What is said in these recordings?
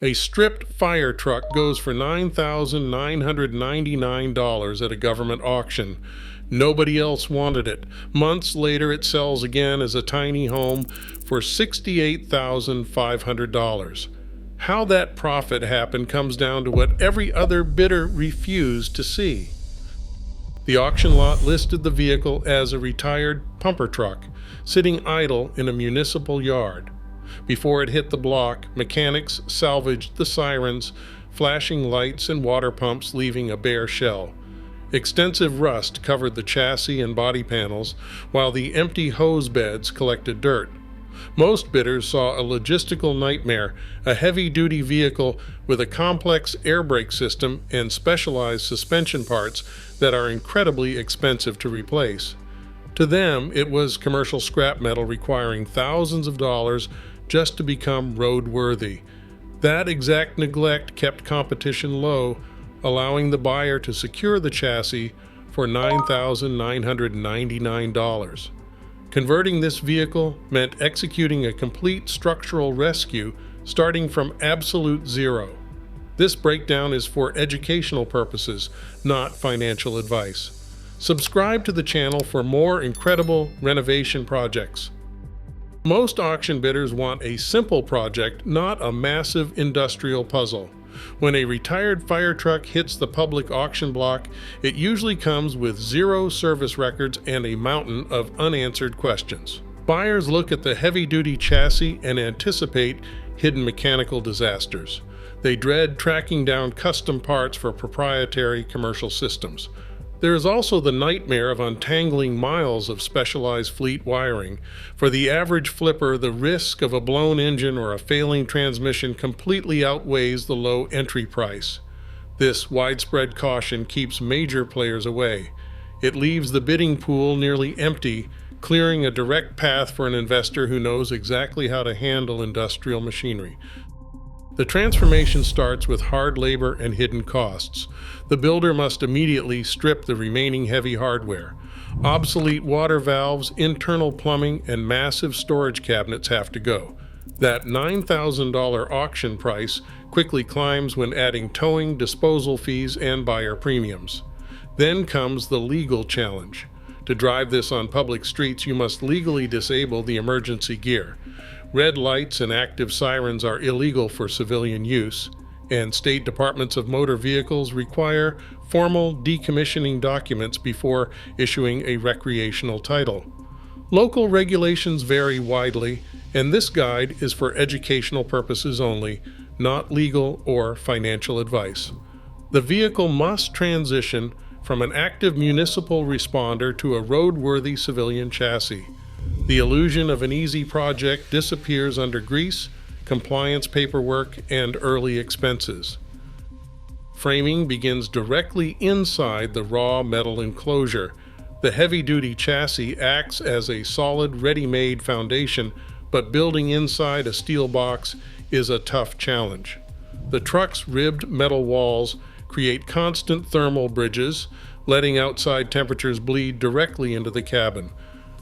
A stripped fire truck goes for $9,999 at a government auction. Nobody else wanted it. Months later, it sells again as a tiny home for $68,500. How that profit happened comes down to what every other bidder refused to see. The auction lot listed the vehicle as a retired pumper truck, sitting idle in a municipal yard. Before it hit the block, mechanics salvaged the sirens, flashing lights and water pumps, leaving a bare shell. Extensive rust covered the chassis and body panels, while the empty hose beds collected dirt. Most bidders saw a logistical nightmare, a heavy-duty vehicle with a complex air brake system and specialized suspension parts that are incredibly expensive to replace. To them, it was commercial scrap metal requiring thousands of dollars just to become roadworthy. That exact neglect kept competition low, allowing the buyer to secure the chassis for $9,999. Converting this vehicle meant executing a complete structural rescue starting from absolute zero. This breakdown is for educational purposes, not financial advice. Subscribe to the channel for more incredible renovation projects. Most auction bidders want a simple project, not a massive industrial puzzle. When a retired fire truck hits the public auction block, it usually comes with zero service records and a mountain of unanswered questions. Buyers look at the heavy-duty chassis and anticipate hidden mechanical disasters. They dread tracking down custom parts for proprietary commercial systems. There is also the nightmare of untangling miles of specialized fleet wiring. For the average flipper, the risk of a blown engine or a failing transmission completely outweighs the low entry price. This widespread caution keeps major players away. It leaves the bidding pool nearly empty, clearing a direct path for an investor who knows exactly how to handle industrial machinery. The transformation starts with hard labor and hidden costs. The builder must immediately strip the remaining heavy hardware. Obsolete water valves, internal plumbing, and massive storage cabinets have to go. That $9,000 auction price quickly climbs when adding towing, disposal fees, and buyer premiums. Then comes the legal challenge. To drive this on public streets, you must legally disable the emergency gear. Red lights and active sirens are illegal for civilian use, and state departments of motor vehicles require formal decommissioning documents before issuing a recreational title. Local regulations vary widely, and this guide is for educational purposes only, not legal or financial advice. The vehicle must transition from an active municipal responder to a roadworthy civilian chassis. The illusion of an easy project disappears under grease, compliance paperwork, and early expenses. Framing begins directly inside the raw metal enclosure. The heavy-duty chassis acts as a solid, ready-made foundation, but building inside a steel box is a tough challenge. The truck's ribbed metal walls create constant thermal bridges, letting outside temperatures bleed directly into the cabin.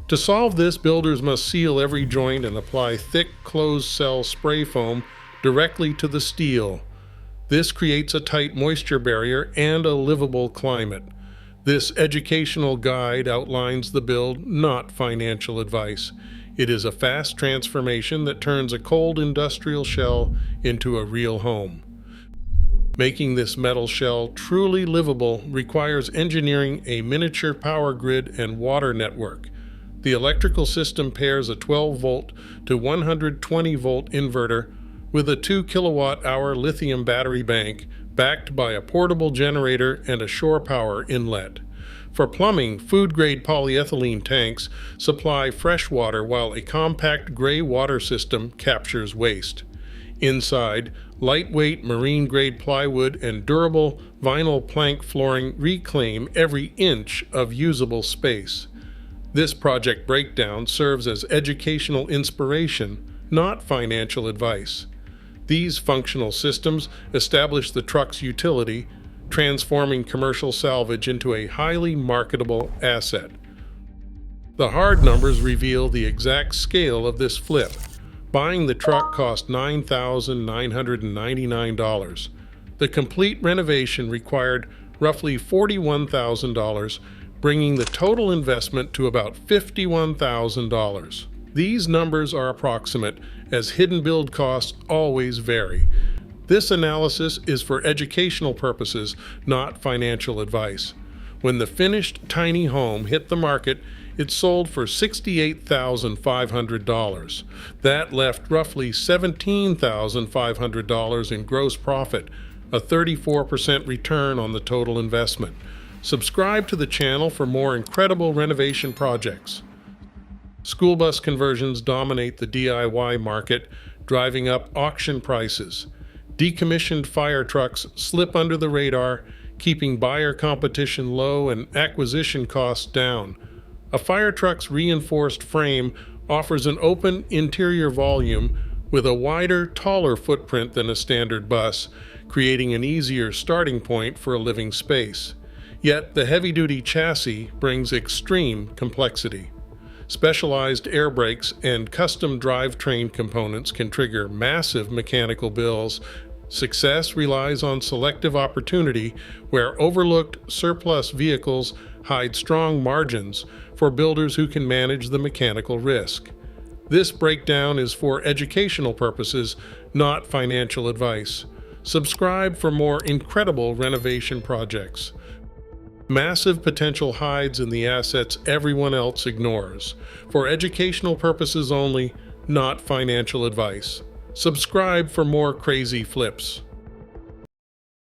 To solve this, builders must seal every joint and apply thick closed-cell spray foam directly to the steel. This creates a tight moisture barrier and a livable climate. This educational guide outlines the build, not financial advice. It is a fast transformation that turns a cold industrial shell into a real home. Making this metal shell truly livable requires engineering a miniature power grid and water network. The electrical system pairs a 12-volt to 120-volt inverter with a 2 kilowatt-hour lithium battery bank backed by a portable generator and a shore power inlet. For plumbing, food-grade polyethylene tanks supply fresh water while a compact gray water system captures waste. Inside, lightweight marine-grade plywood and durable vinyl plank flooring reclaim every inch of usable space. This project breakdown serves as educational inspiration, not financial advice. These functional systems establish the truck's utility, transforming commercial salvage into a highly marketable asset. The hard numbers reveal the exact scale of this flip. Buying the truck cost $9,999. The complete renovation required roughly $41,000, bringing the total investment to about $51,000. These numbers are approximate, as hidden build costs always vary. This analysis is for educational purposes, not financial advice. When the finished tiny home hit the market, it sold for $68,500. That left roughly $17,500 in gross profit, a 34% return on the total investment. Subscribe to the channel for more incredible renovation projects. School bus conversions dominate the DIY market, driving up auction prices. Decommissioned fire trucks slip under the radar, keeping buyer competition low and acquisition costs down. A fire truck's reinforced frame offers an open interior volume with a wider, taller footprint than a standard bus, creating an easier starting point for a living space. Yet the heavy-duty chassis brings extreme complexity. Specialized air brakes and custom drivetrain components can trigger massive mechanical bills. Success relies on selective opportunity, where overlooked surplus vehicles hide strong margins for builders who can manage the mechanical risk. This breakdown is for educational purposes, not financial advice. Subscribe for more incredible renovation projects. Massive potential hides in the assets everyone else ignores. For educational purposes only, not financial advice. Subscribe for more crazy flips.